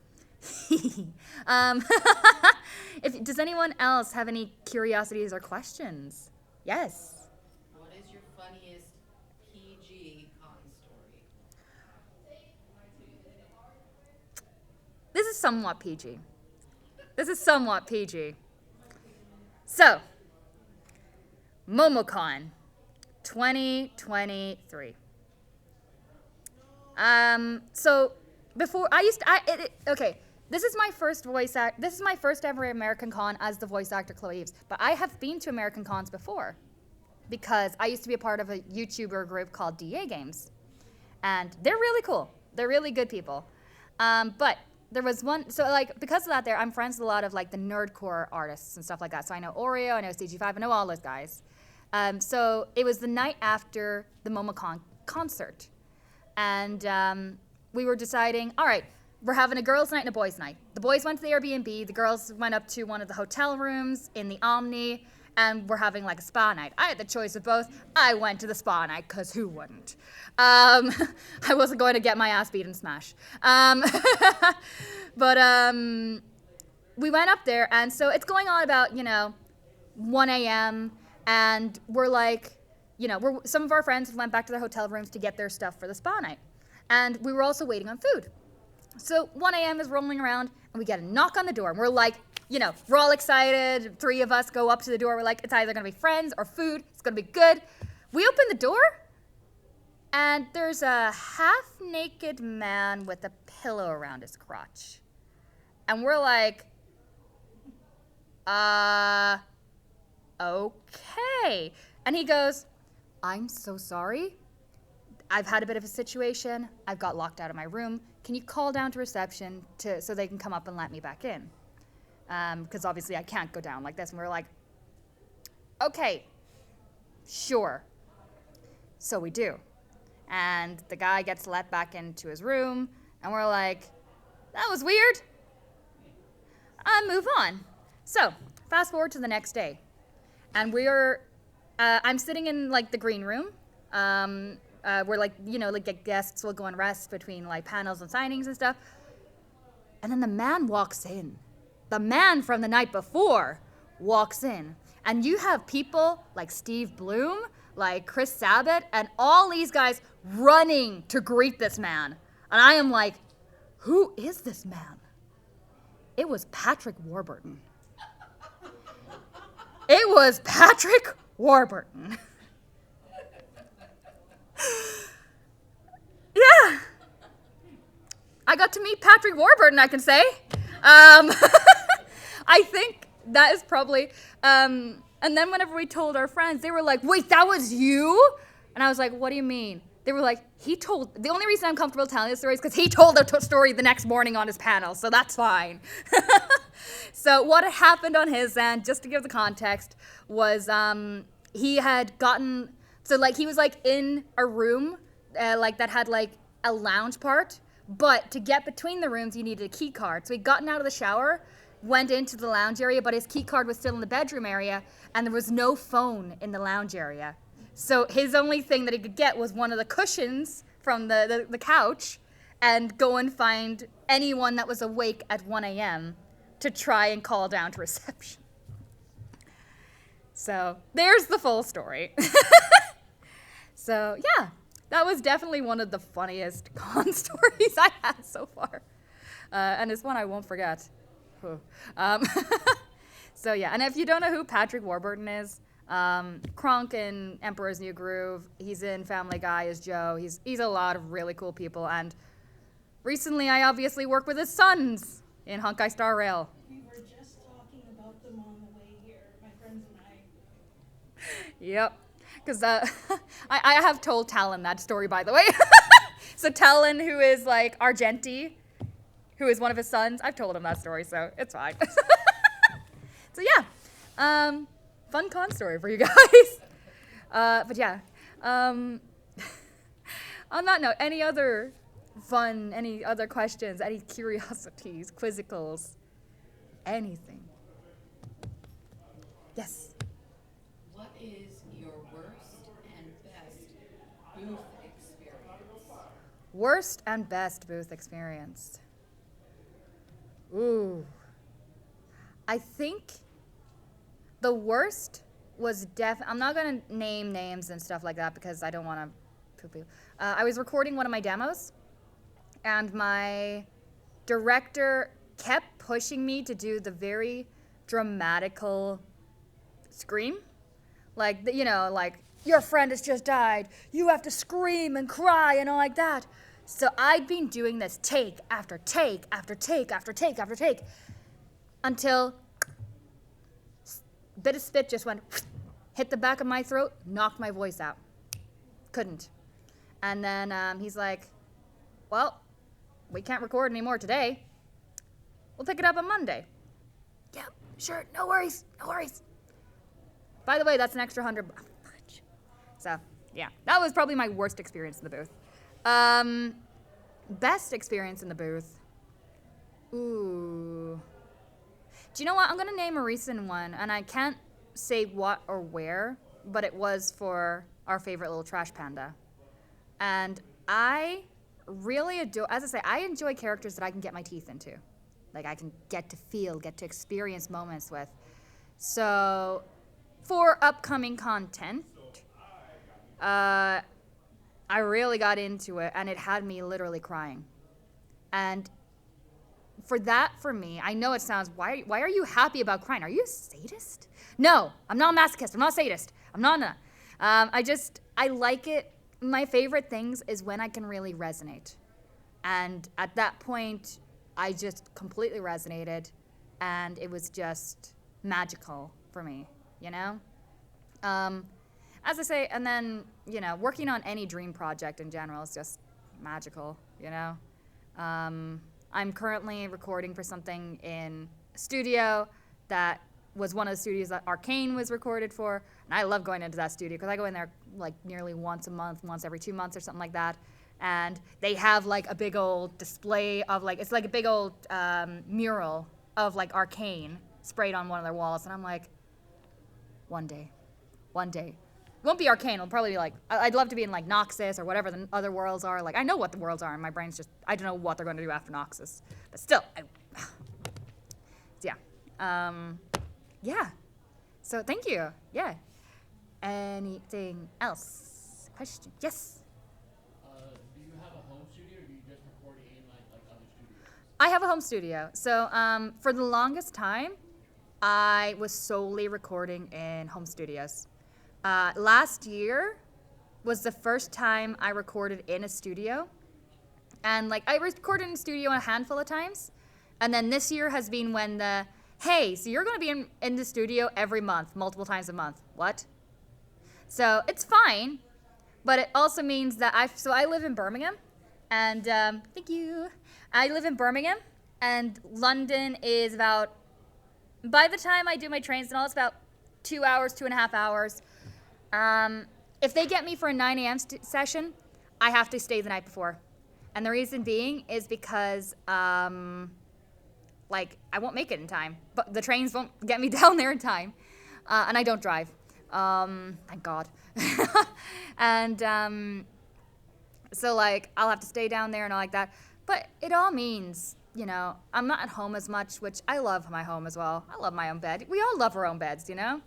Does anyone else have any curiosities or questions? Yes. What is your funniest PG con story? This is somewhat PG. So, Momocon 2023. So before this is my first this is my first ever American Con as the voice actor Chloe Eves, but I have been to American Cons before because I used to be a part of a YouTuber group called DA Games, and they're really cool. They're really good people. But there was one, so like because of that I'm friends with a lot of like the nerdcore artists and stuff like that. So I know Oreo, I know CG5, I know all those guys. So it was the night after the Momocon concert. And we were deciding, all right, we're having a girls' night and a boys' night. The boys went to the Airbnb, the girls went up to one of the hotel rooms in the Omni, and we're having like a spa night. I had the choice of both. I went to the spa night, because who wouldn't? I wasn't going to get my ass beat and smash. But we went up there, and so it's going on about, 1 a.m., and we're like, some of our friends went back to their hotel rooms to get their stuff for the spa night. And we were also waiting on food. So 1 a.m. is rolling around, and we get a knock on the door. And we're like, we're all excited. 3 of us go up to the door. We're like, it's either going to be friends or food. It's going to be good. We open the door, And there's a half-naked man with a pillow around his crotch. And we're like, okay. And he goes, I'm so sorry. I've had a bit of a situation. I've got locked out of my room. Can you call down to reception so they can come up and let me back in? Because obviously I can't go down like this. And we're like, okay, sure. So we do. And the guy gets let back into his room. And we're like, that was weird. Move on. So fast forward to the next day. And I'm sitting in like the green room. Where like, like guests will go and rest between like panels and signings and stuff. And then the man walks in. The man from the night before walks in. And you have people like Steve Bloom, like Chris Sabat, and all these guys running to greet this man. And I am like, who is this man? It was Patrick Warburton. It was Patrick Warburton. Yeah. I got to meet Patrick Warburton, I can say. I think that is probably, and then whenever we told our friends, they were like, wait, that was you? And I was like, what do you mean? They were like, the only reason I'm comfortable telling this story is because he told the story the next morning on his panel, so that's fine. So what had happened on his end, just to give the context, was he had gotten, so like he was like in a room like that had like a lounge part, but to get between the rooms you needed a key card. So he'd gotten out of the shower, went into the lounge area, but his key card was still in the bedroom area, and there was no phone in the lounge area. So his only thing that he could get was one of the cushions from the couch and go and find anyone that was awake at 1 a.m. to try and call down to reception. So there's the full story. So yeah, that was definitely one of the funniest con stories I had so far. And it's one I won't forget. So yeah, and if you don't know who Patrick Warburton is, Kronk in Emperor's New Groove, he's in Family Guy as Joe. He's a lot of really cool people, and recently I obviously work with his sons in Honkai Star Rail. We were just talking about them on the way here, my friends and I. Yep, because I have told Talon that story, by the way. So Talon, who is like Argenti, who is one of his sons, I've told him that story, so it's fine. So yeah, fun con story for you guys. But yeah, on that note, any other questions, any curiosities, quizzicals, anything? Yes. What is your worst and best booth experience? Worst and best booth experience. Ooh. I think the worst was I'm not going to name names and stuff like that because I don't want to poo-poo. I was recording one of my demos, and my director kept pushing me to do the very dramatical scream. Like, like, your friend has just died. You have to scream and cry and all like that. So I'd been doing this take after take after take after take after take until a bit of spit just went, hit the back of my throat, knocked my voice out. Couldn't. And then he's like, well, we can't record anymore today. We'll pick it up on Monday. Yeah, sure, no worries, no worries. By the way, that's an extra $100. So, yeah, that was probably my worst experience in the booth. Best experience in the booth. Ooh. Do you know what? I'm going to name a recent one, and I can't say what or where, but it was for our favorite little trash panda. And I really adore, as I say, I enjoy characters that I can get my teeth into. Like, I can get to experience moments with. So, for upcoming content, I really got into it, and it had me literally crying. And for me, I know it sounds, why are you happy about crying? Are you a sadist? No, I'm not a masochist. I'm not a sadist. I'm not I like it my favorite things is when I can really resonate. And at that point, I just completely resonated, and it was just magical for me, you know? As I say, and then, you know, working on any dream project in general is just magical, you know? I'm currently recording for something in a studio that was one of the studios that Arcane was recorded for. And I love going into that studio because I go in there like nearly once a month, once every 2 months or something like that. And they have like a big old display of like, it's like a big old mural of like Arcane sprayed on one of their walls. And I'm like, one day. It won't be Arcane, it'll probably be like, I'd love to be in like Noxus or whatever the other worlds are. Like, I know what the worlds are, and my brain's just, I don't know what they're going to do after Noxus. But still, yeah. Yeah. So thank you. Yeah. Anything else? Question? Yes? Do you have a home studio, or do you just record in like other studios? I have a home studio. So for the longest time, I was solely recording in home studios. Last year was the first time I recorded in a studio. And like I recorded in a studio a handful of times. And then this year has been when the, hey, so you're going to be in the studio every month, multiple times a month. What? So it's fine. But it also means that I live in Birmingham. And thank you. I live in Birmingham. And London is about, by the time I do my trains and all, it's about 2 hours, 2.5 hours. If they get me for a 9 a.m. session, I have to stay the night before. And the reason being is because, like, I won't make it in time. But the trains won't get me down there in time. And I don't drive. Thank God. And so, like, I'll have to stay down there and all like that. But it all means, you know, I'm not at home as much, which I love my home as well. I love my own bed. We all love our own beds, you know?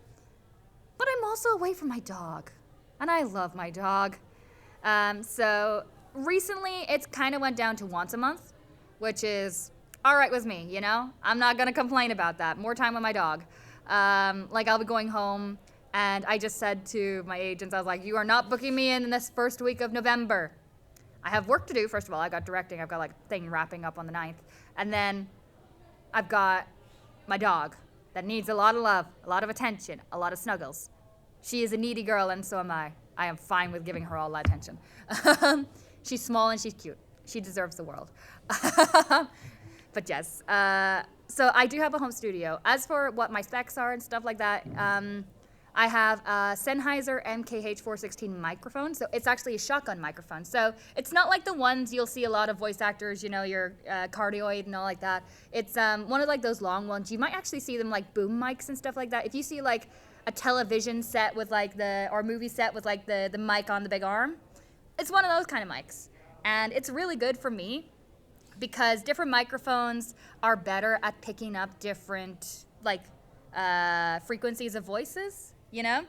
But I'm also away from my dog, and I love my dog. So recently, it's kind of went down to once a month, which is all right with me, you know? I'm not going to complain about that. More time with my dog. Like, I'll be going home, and I just said to my agents, I was like, you are not booking me in this first week of November. I have work to do, first of all. I got directing. I've got, like, a thing wrapping up on the 9th. And then I've got my dog that needs a lot of love, a lot of attention, a lot of snuggles. She is a needy girl, and so am I. I am fine with giving her all that attention. She's small and she's cute. She deserves the world. But yes, so I do have a home studio. As for what my specs are and stuff like that, I have a Sennheiser MKH416 microphone. So it's actually a shotgun microphone. So it's not like the ones you'll see a lot of voice actors, you know, your cardioid and all like that. It's one of like those long ones. You might actually see them like boom mics and stuff like that. If you see like a television set with like or movie set with like the mic on the big arm, it's one of those kind of mics. And it's really good for me because different microphones are better at picking up different like frequencies of voices. You know?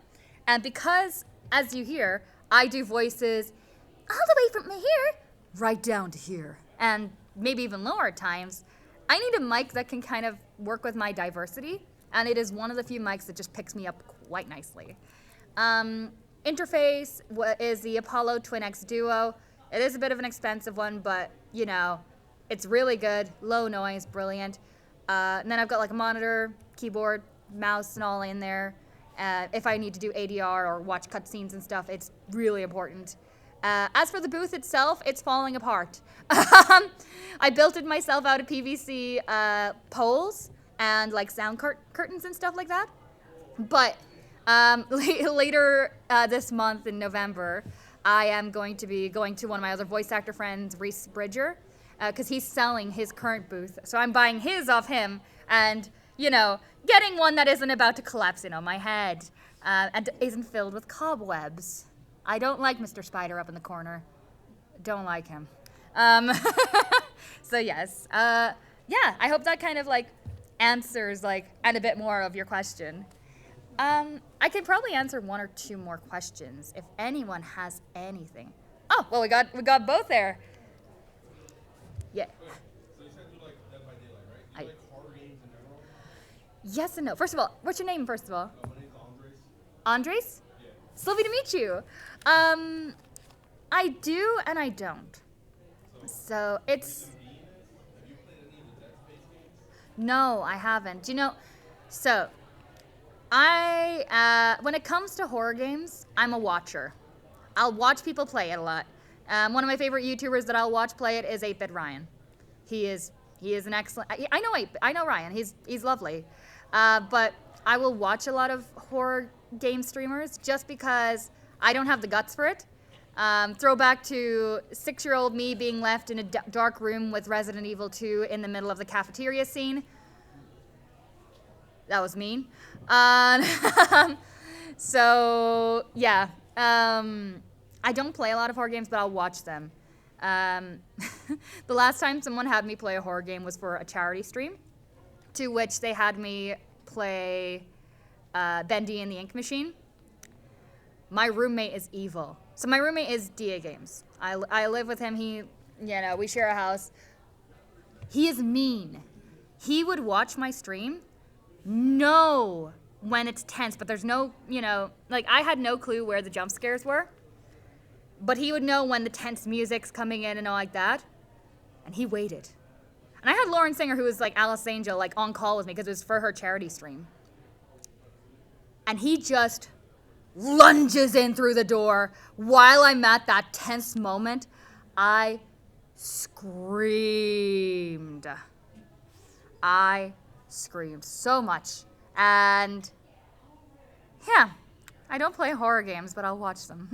And because, as you hear, I do voices all the way from here right down to here, and maybe even lower at times, I need a mic that can kind of work with my diversity, and it is one of the few mics that just picks me up quite nicely. Interface is the Apollo Twin X Duo. It is a bit of an expensive one, but, you know, it's really good, low noise, brilliant. And then I've got like a monitor, keyboard, mouse, and all in there. If I need to do ADR or watch cutscenes and stuff, it's really important. As for the booth itself, it's falling apart. I built it myself out of PVC poles and like sound curtains and stuff like that. But later this month in November, I am going to be going to one of my other voice actor friends, Reese Bridger, because he's selling his current booth. So I'm buying his off him and, you know, getting one that isn't about to collapse in on my head and isn't filled with cobwebs. I don't like Mr. Spider up in the corner. Don't like him. So yes, yeah, I hope that kind of like answers like and a bit more of your question. I could probably answer 1 or 2 more questions if anyone has anything. Oh, well, we got both there. Yeah. So you said you like Dead by Daylight, right? You like horror games in general? Yes and no. First of all, what's your name, first of all? My name's Andres. Andres? Yeah. It's lovely to meet you. I do and I don't. So it's... No, I haven't. So when it comes to horror games, I'm a watcher. I'll watch people play it a lot. One of my favorite YouTubers that I'll watch play it is 8-Bit Ryan. He is an excellent. I know Ryan. He's lovely, but I will watch a lot of horror game streamers just because I don't have the guts for it. Throwback to 6-year-old me being left in a dark room with Resident Evil 2 in the middle of the cafeteria scene. That was mean. So yeah, I don't play a lot of horror games, but I'll watch them. The last time someone had me play a horror game was for a charity stream, to which they had me play Bendy and the Ink Machine. My roommate is evil. So my roommate is DA Games. I live with him. We share a house. He is mean. He would watch my stream, know when it's tense, but there's no, I had no clue where the jump scares were. But he would know when the tense music's coming in and all like that. And he waited. And I had Lauren Singer, who was like Alice Angel, like on call with me because it was for her charity stream. And he just lunges in through the door while I'm at that tense moment. I screamed. I screamed so much. And yeah, I don't play horror games, but I'll watch them.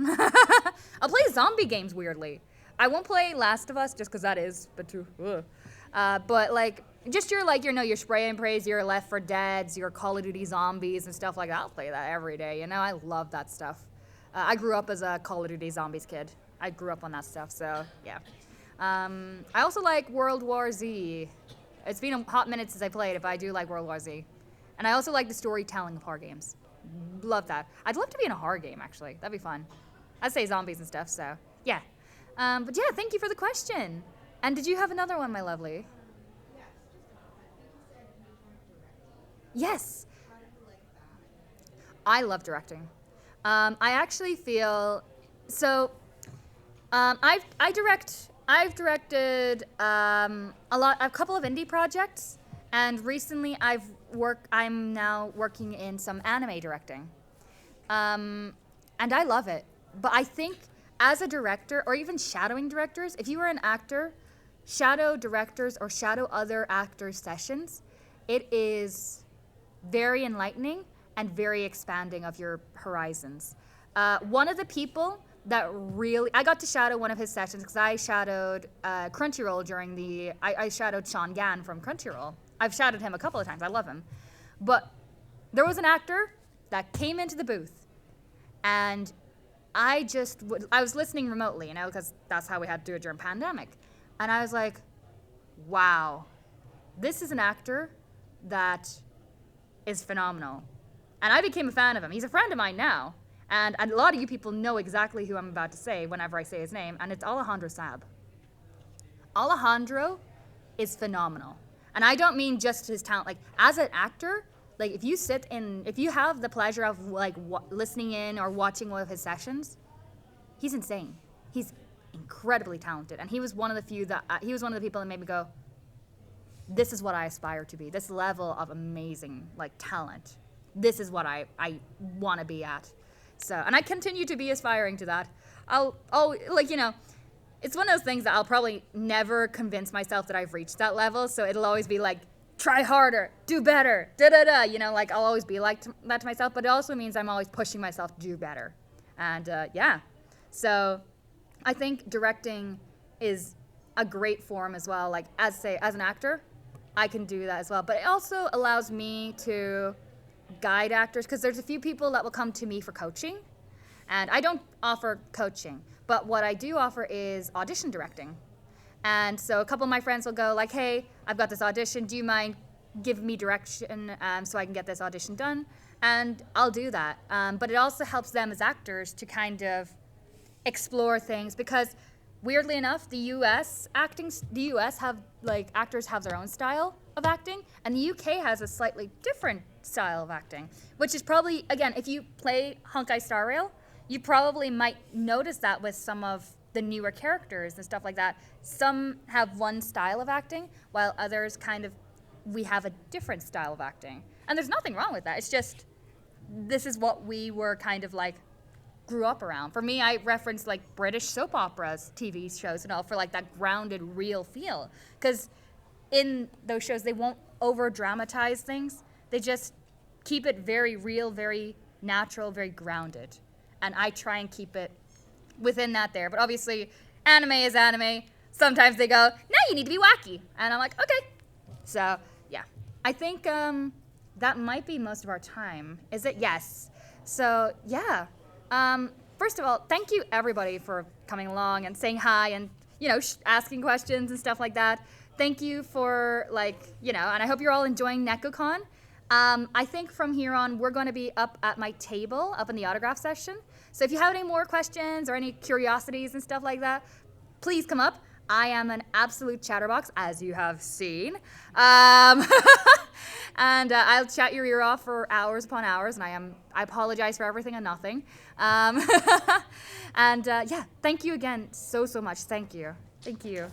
I'll play zombie games, weirdly. I won't play Last of Us just because that is, but like, just your Spray and Praise, your Left 4 Deads, your Call of Duty Zombies and stuff like that. I'll play that every day, I love that stuff. I grew up as a Call of Duty Zombies kid. I grew up on that stuff, so yeah. I also like World War Z. It's been a hot minute since I played it, but I do like World War Z. And I also like the storytelling of horror games. Love that. I'd love to be in a horror game, actually. That'd be fun. I'd say zombies and stuff, so yeah. But yeah, thank you for the question. And did you have another one, my lovely? Yes. I love directing. I actually feel so. I've directed a couple of indie projects, and recently I'm now working in some anime directing, and I love it. But I think as a director, or even shadowing directors, if you were an actor, shadow directors or shadow other actors' sessions, it is very enlightening and very expanding of your horizons. One of the people that really, I got to shadow one of his sessions because I shadowed Crunchyroll I shadowed Sean Gann from Crunchyroll. I've shadowed him a couple of times, I love him. But there was an actor that came into the booth, and I was listening remotely, because that's how we had to do it during pandemic. And I was like, wow, this is an actor that is phenomenal. And I became a fan of him. He's a friend of mine now. And a lot of you people know exactly who I'm about to say whenever I say his name, and it's Alejandro Saab. Alejandro is phenomenal. And I don't mean just his talent. Like, as an actor, like, if you have the pleasure of, like, listening in or watching one of his sessions, he's insane. He's incredibly talented. And he was one of the people that made me go, this is what I aspire to be. This level of amazing, like, talent. This is what I want to be at. So, and I continue to be aspiring to that. It's one of those things that I'll probably never convince myself that I've reached that level. So it'll always be like, try harder, do better, I'll always be like that to myself. But it also means I'm always pushing myself to do better. And yeah, so I think directing is a great form as well. Like, as an actor, I can do that as well. But it also allows me to guide actors, because there's a few people that will come to me for coaching, and I don't offer coaching, but what I do offer is audition directing. And so a couple of my friends will go like, hey, I've got this audition, do you mind giving me direction so I can get this audition done? And I'll do that. But it also helps them as actors to kind of explore things, because weirdly enough, the US have, like, actors have their own style of acting, and the UK has a slightly different style of acting, which is probably, again, if you play Honkai Star Rail, you probably might notice that with some of the newer characters and stuff like that. Some have one style of acting, while others we have a different style of acting. And there's nothing wrong with that. It's just, this is what we were kind of like grew up around. For me, I reference like British soap operas, TV shows and all, for like that grounded, real feel. Because in those shows, they won't over dramatize things. They just keep it very real, very natural, very grounded. And I try and keep it within that there. But obviously, anime is anime. Sometimes they go, now you need to be wacky. And I'm like, okay. So, yeah. I think that might be most of our time. Is it? Yes. So, yeah. First of all, thank you everybody for coming along and saying hi and, asking questions and stuff like that. Thank you for and I hope you're all enjoying Nekocon. I think from here on, we're going to be up at my table, up in the autograph session. So if you have any more questions or any curiosities and stuff like that, please come up. I am an absolute chatterbox, as you have seen. And I'll chat your ear off for hours upon hours, and I apologize for everything and nothing. And yeah, thank you again so much. Thank you. Thank you.